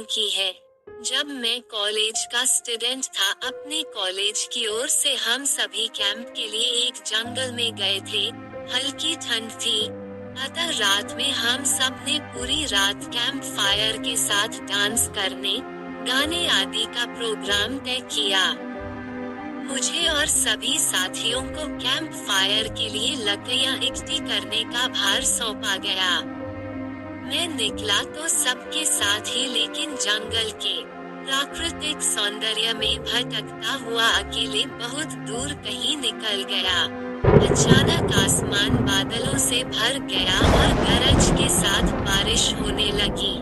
सालों की है। जब मैं कॉलेज का स्टूडेंट था, अपने कॉलेज की ओर से हम सभी कैंप के लिए एक जंगल में गए थे। हल्की ठंड थी, अतः रात में हम सब ने पूरी रात कैंप फायर के साथ डांस करने, गाने आदि का प्रोग्राम तय किया। मुझे और सभी साथियों को कैंप फायर के लिए लकड़ियां इकट्ठी करने का भार सौंपा गया। मैं निकला तो सबके साथ ही, लेकिन जंगल के प्राकृतिक सौंदर्य में भटकता हुआ अकेले बहुत दूर कहीं निकल गया। अचानक आसमान बादलों से भर गया और गरज के साथ बारिश होने लगी।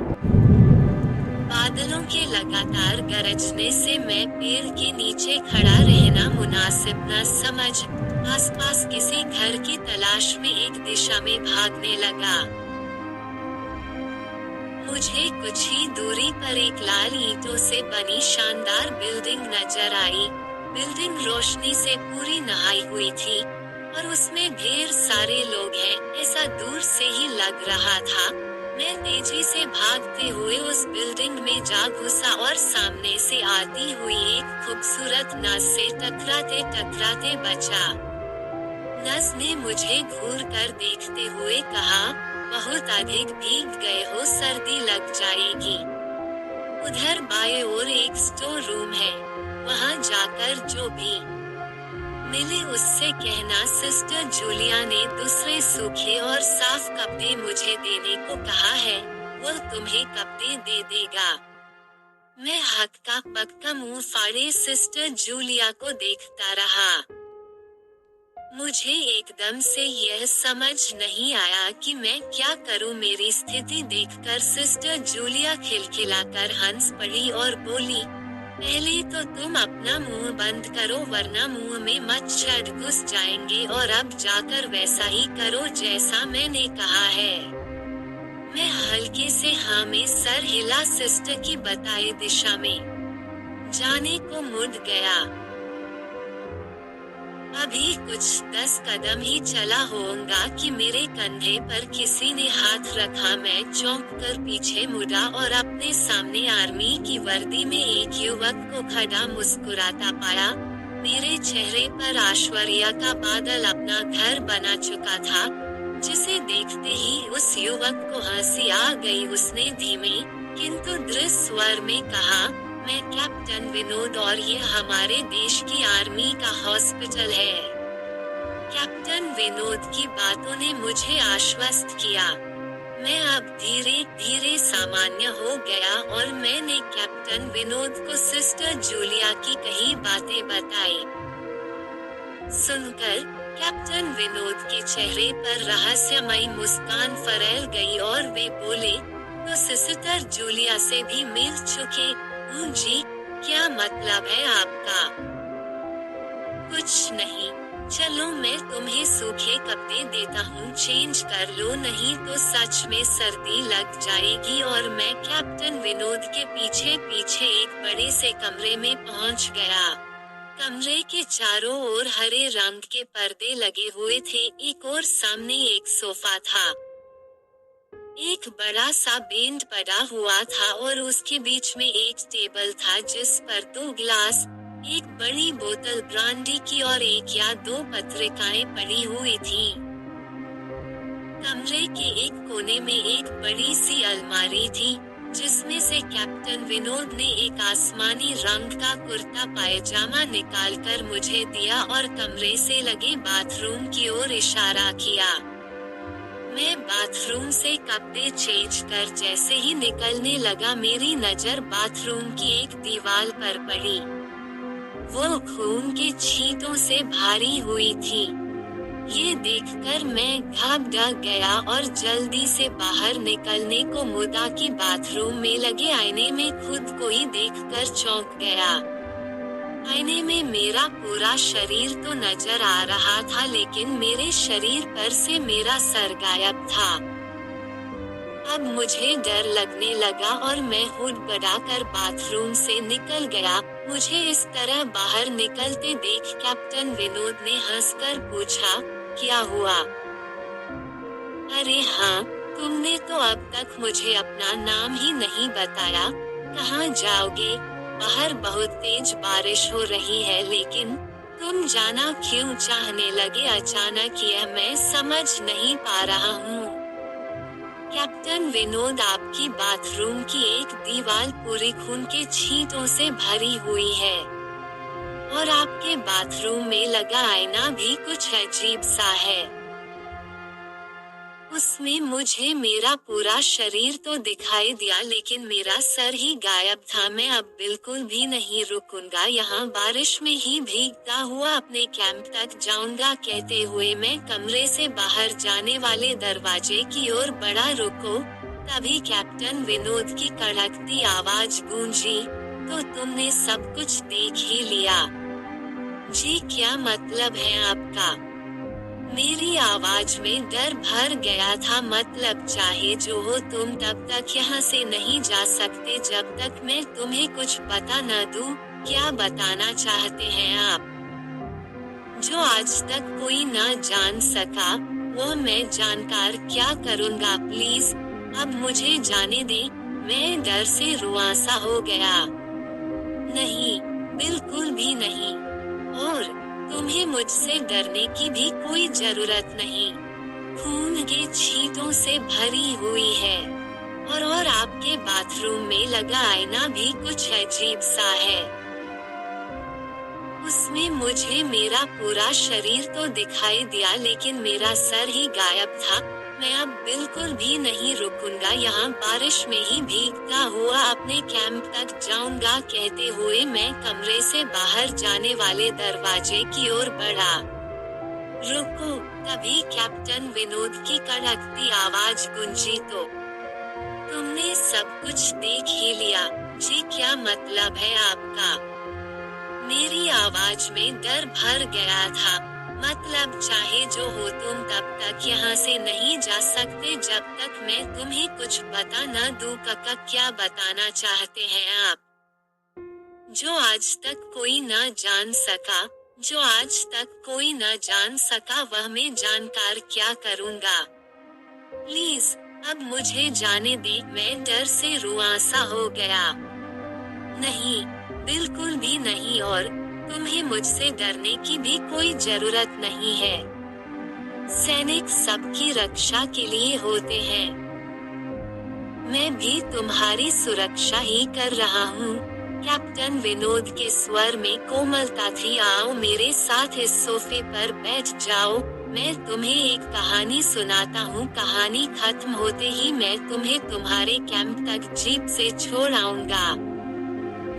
बादलों के लगातार गरजने से मैं पेड़ के नीचे खड़ा रहना मुनासिब न समझ, आसपास किसी घर की तलाश में एक दिशा में भागने लगा। मुझे कुछ ही दूरी पर एक लाल ईंटों से बनी शानदार बिल्डिंग नजर आई। बिल्डिंग रोशनी से पूरी नहाई हुई थी और उसमें ढेर सारे लोग हैं, ऐसा दूर से ही लग रहा था। मैं तेजी से भागते हुए उस बिल्डिंग में जा घुसा और सामने से आती हुई एक खूबसूरत नस से टकराते टकराते बचा। नस ने मुझे घूर कर देखते हुए कहा, बहुत अधिक भीग गए हो, सर्दी लग जाएगी। उधर बाएं ओर एक स्टोर रूम है, वहाँ जाकर जो भी मिले उससे कहना सिस्टर जूलिया ने दूसरे सूखे और साफ कपड़े मुझे देने को कहा है, वो तुम्हें कपड़े दे देगा। मैं हक्का बक्का मुंह फाड़े सिस्टर जूलिया को देखता रहा। मुझे एकदम से यह समझ नहीं आया कि मैं क्या करूं। मेरी स्थिति देखकर सिस्टर जूलिया खिलखिलाकर हंस पड़ी और बोली, पहले तो तुम अपना मुंह बंद करो वरना मुंह में मच्छर घुस जाएंगे, और अब जाकर वैसा ही करो जैसा मैंने कहा है। मैं हल्के से हाँ में सर हिला सिस्टर की बताई दिशा में जाने को मुड़ गया। अभी कुछ 10 कदम ही चला होऊंगा कि मेरे कंधे पर किसी ने हाथ रखा। मैं चौंक कर पीछे मुड़ा और अपने सामने आर्मी की वर्दी में एक युवक को खड़ा मुस्कुराता पाया। मेरे चेहरे पर ऐश्वर्य का बादल अपना घर बना चुका था, जिसे देखते ही उस युवक को हंसी आ गई। उसने धीमे किंतु दृढ़ स्वर में कहा, मैं कैप्टन विनोद और ये हमारे देश की आर्मी का हॉस्पिटल है। कैप्टन विनोद की बातों ने मुझे आश्वस्त किया। मैं अब धीरे धीरे सामान्य हो गया और मैंने कैप्टन विनोद को सिस्टर जूलिया की कई बातें बताई। सुनकर कैप्टन विनोद के चेहरे पर रहस्यमयी मुस्कान फैल गई और वे बोले, तो सिस्टर जूलिया से भी मिल चुके? जी, क्या मतलब है आपका? कुछ नहीं, चलो मैं तुम्हें सूखे कपड़े देता हूँ, चेंज कर लो, नहीं तो सच में सर्दी लग जाएगी। और मैं कैप्टन विनोद के पीछे पीछे एक बड़े से कमरे में पहुँच गया। कमरे के चारों ओर हरे रंग के पर्दे लगे हुए थे। एक और सामने एक सोफा था, एक बड़ा सा बेंच पड़ा हुआ था और उसके बीच में एक टेबल था जिस पर 2 गिलास, एक बड़ी बोतल ब्रांडी की और 1 या 2 पत्रिकाएं पड़ी हुई थी। कमरे के एक कोने में एक बड़ी सी अलमारी थी, जिसमें से कैप्टन विनोद ने एक आसमानी रंग का कुर्ता पायजामा निकालकर मुझे दिया और कमरे से लगे बाथरूम की ओर इशारा किया। मैं बाथरूम से कपड़े चेंज कर जैसे ही निकलने लगा, मेरी नजर बाथरूम की एक दीवार पर पड़ी। वो खून के छींटों से भारी हुई थी। ये देखकर मैं घबरा गया और जल्दी से बाहर निकलने को मुड़ा कि बाथरूम में लगे आईने में खुद को ही देखकर चौंक गया। आईने में मेरा पूरा शरीर तो नजर आ रहा था, लेकिन मेरे शरीर पर से मेरा सर गायब था। अब मुझे डर लगने लगा और मैं हुड़बड़ाकर बाथरूम से निकल गया। मुझे इस तरह बाहर निकलते देख कैप्टन विनोद ने हंसकर पूछा, क्या हुआ? अरे हाँ, तुमने तो अब तक मुझे अपना नाम ही नहीं बताया। कहाँ जाओगे? बाहर बहुत तेज बारिश हो रही है, लेकिन तुम जाना क्यों चाहने लगे अचानक, यह मैं समझ नहीं पा रहा हूँ। कैप्टन विनोद, आपकी बाथरूम की एक दीवार पूरी खून के छींटों से भरी हुई है और आपके बाथरूम में लगा आईना भी कुछ अजीब सा है। उसमें मुझे मेरा पूरा शरीर तो दिखाई दिया, लेकिन मेरा सर ही गायब था। मैं अब बिल्कुल भी नहीं रुकूंगा, यहाँ बारिश में ही भीगता हुआ अपने कैंप तक जाऊंगा। कहते हुए मैं कमरे से बाहर जाने वाले दरवाजे की ओर बढ़ा। रुको, तभी कैप्टन विनोद की कड़कती आवाज गूंजी, तो तुमने सब कुछ देख ही लिया? जी, क्या मतलब है आपका? मेरी आवाज में डर भर गया था। मतलब चाहे जो हो, तुम तब तक यहाँ से नहीं जा सकते जब तक मैं तुम्हें कुछ बता न दूं। क्या बताना चाहते हैं आप? जो आज तक कोई न जान सका, वो मैं जानकर क्या करूँगा? प्लीज अब मुझे जाने दे। मैं डर से रुआंसा हो गया। नहीं, बिल्कुल भी नहीं, और तुम्हें मुझसे डरने की भी कोई जरूरत नहीं। खून के छींटों से भरी हुई है और आपके बाथरूम में लगा आईना भी कुछ अजीब सा है। उसमें मुझे मेरा पूरा शरीर तो दिखाई दिया, लेकिन मेरा सर ही गायब था। मैं अब बिल्कुल भी नहीं रुकूंगा, यहाँ बारिश में ही भीगता हुआ अपने कैंप तक जाऊंगा। कहते हुए मैं कमरे से बाहर जाने वाले दरवाजे की ओर बढ़ा। रुको, तभी कैप्टन विनोद की कड़कती आवाज गूंजी, तो तुमने सब कुछ देख ही लिया? जी, क्या मतलब है आपका? मेरी आवाज में डर भर गया था। मतलब चाहे जो हो, तुम तब तक यहाँ से नहीं जा सकते जब तक मैं तुम्हें कुछ बता न दूं। काका, क्या बताना चाहते हैं आप? जो आज तक कोई न जान सका, जो आज तक कोई न जान सका, वह मैं जानकर क्या करूँगा? प्लीज अब मुझे जाने दे। मैं डर से रुआंसा हो गया। नहीं, बिल्कुल भी नहीं, और तुम्हें मुझसे डरने की भी कोई जरूरत नहीं है। सैनिक सबकी रक्षा के लिए होते हैं। मैं भी तुम्हारी सुरक्षा ही कर रहा हूँ। कैप्टन विनोद के स्वर में कोमलता थी। आओ मेरे साथ इस सोफे पर बैठ जाओ, मैं तुम्हें एक कहानी सुनाता हूँ। कहानी खत्म होते ही मैं तुम्हें तुम्हारे कैंप तक जीप से छोड़ आऊंगा।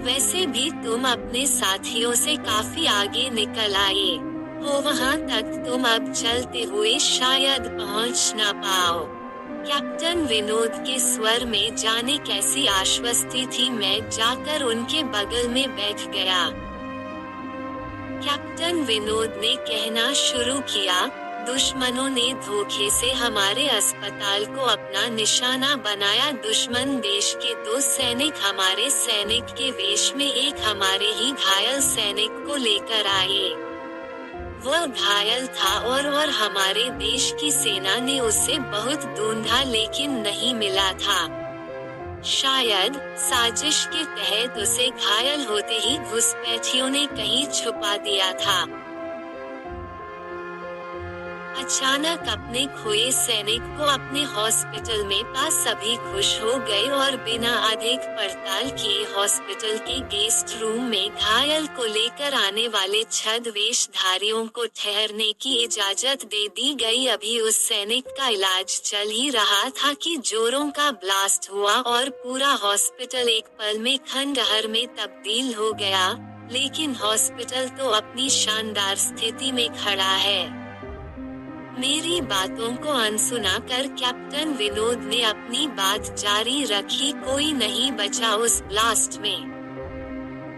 वैसे भी तुम अपने साथियों से काफी आगे निकल आए हो, वहाँ तक तुम अब चलते हुए शायद पहुँच न पाओ। कैप्टन विनोद के स्वर में जाने कैसी आश्वस्ति थी। मैं जाकर उनके बगल में बैठ गया। कैप्टन विनोद ने कहना शुरू किया, दुश्मनों ने धोखे से हमारे अस्पताल को अपना निशाना बनाया। दुश्मन देश के 2 सैनिक हमारे सैनिक के वेश में एक हमारे ही घायल सैनिक को लेकर आए। वह घायल था और हमारे देश की सेना ने उसे बहुत ढूंढा, लेकिन नहीं मिला था। शायद साजिश के तहत उसे घायल होते ही घुसपैठियों ने कहीं छुपा दिया था। अचानक अपने खोए सैनिक को अपने हॉस्पिटल में पा सभी खुश हो गए और बिना अधिक पड़ताल किए हॉस्पिटल के गेस्ट रूम में घायल को लेकर आने वाले छद्मवेशधारियों को ठहरने की इजाजत दे दी गई। अभी उस सैनिक का इलाज चल ही रहा था कि जोरों का ब्लास्ट हुआ और पूरा हॉस्पिटल एक पल में खंडहर में तब्दील हो गया। लेकिन हॉस्पिटल तो अपनी शानदार स्थिति में खड़ा है। मेरी बातों को अनसुना कर कैप्टन विनोद ने अपनी बात जारी रखी। कोई नहीं बचा उस ब्लास्ट में।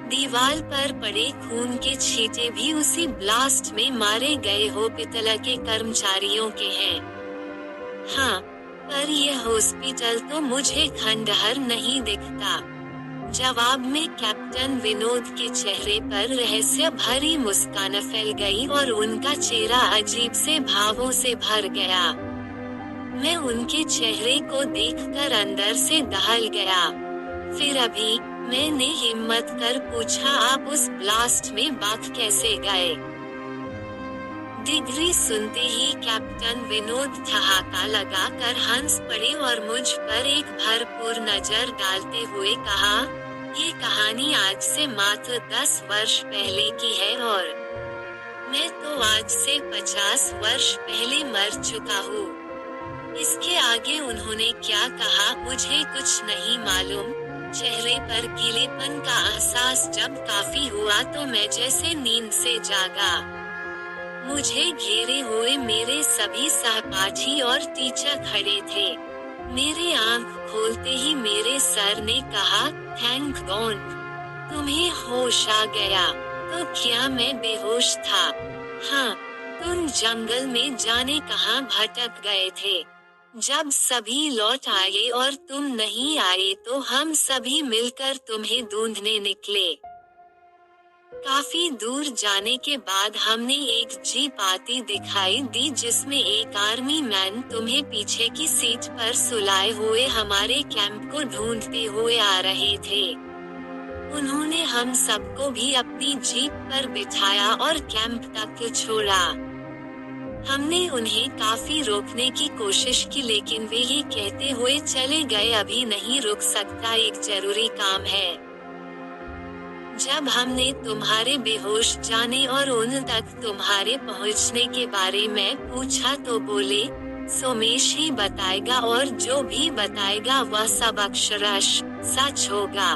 दीवार पर पड़े खून के छींटे भी उसी ब्लास्ट में मारे गए हॉस्पिटल के कर्मचारियों के हैं। हाँ, पर यह हॉस्पिटल तो मुझे खंडहर नहीं दिखता। जवाब में कैप्टन विनोद के चेहरे पर रहस्य भरी मुस्कान फैल गई और उनका चेहरा अजीब से भावों से भर गया। मैं उनके चेहरे को देखकर अंदर से दहल गया। फिर अभी मैंने हिम्मत कर पूछा, आप उस ब्लास्ट में बाग कैसे गए? डिग्री सुनते ही कैप्टन विनोद ठहाका लगाकर हंस पड़े और मुझ पर एक भरपूर नजर डालते हुए कहा, ये कहानी आज से मात्र 10 वर्ष पहले की है और मैं तो आज से 50 वर्ष पहले मर चुका हूँ। इसके आगे उन्होंने क्या कहा मुझे कुछ नहीं मालूम। चेहरे पर गीलेपन का एहसास जब काफी हुआ तो मैं जैसे नींद से जागा। मुझे घेरे हुए मेरे सभी सहपाठी और टीचर खड़े थे। मेरे आंख खोलते ही मेरे सर ने कहा, थैंक गॉड, तुम्हें होश आ गया। तो क्या मैं बेहोश था? हाँ, तुम जंगल में जाने कहाँ भटक गए थे। जब सभी लौट आए और तुम नहीं आए तो हम सभी मिलकर तुम्हें ढूंढने निकले। काफी दूर जाने के बाद हमने एक जीप आती दिखाई दी जिसमें एक आर्मी मैन तुम्हें पीछे की सीट पर सुलाए हुए हमारे कैंप को ढूंढते हुए आ रहे थे। उन्होंने हम सबको भी अपनी जीप पर बिठाया और कैंप तक छोड़ा। हमने उन्हें काफी रोकने की कोशिश की लेकिन वे ये कहते हुए चले गए, अभी नहीं रुक सकता, एक जरूरी काम है। जब हमने तुम्हारे बेहोश जाने और उन तक तुम्हारे पहुंचने के बारे में पूछा तो बोले, सोमेश ही बताएगा और जो भी बताएगा वह सब अक्षरश सच होगा।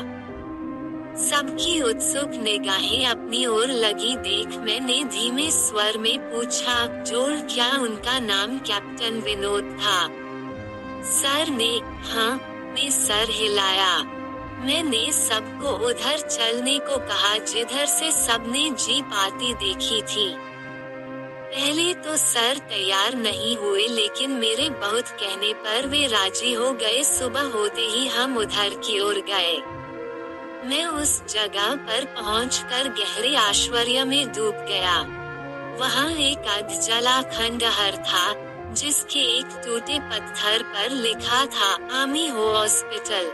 सबकी उत्सुक निगाहें अपनी ओर लगी देख मैंने धीमे स्वर में पूछा, जोर क्या उनका नाम कैप्टन विनोद था? सर ने हाँ में सर हिलाया। मैंने सबको उधर चलने को कहा जिधर से सबने जीप आती देखी थी। पहले तो सर तैयार नहीं हुए लेकिन मेरे बहुत कहने पर वे राजी हो गए। सुबह होते ही हम उधर की ओर गए। मैं उस जगह पर पहुंचकर गहरे आश्चर्य में डूब गया। वहां एक अध जला खंडहर था जिसके एक टूटे पत्थर पर लिखा था, आर्मी हॉस्पिटल।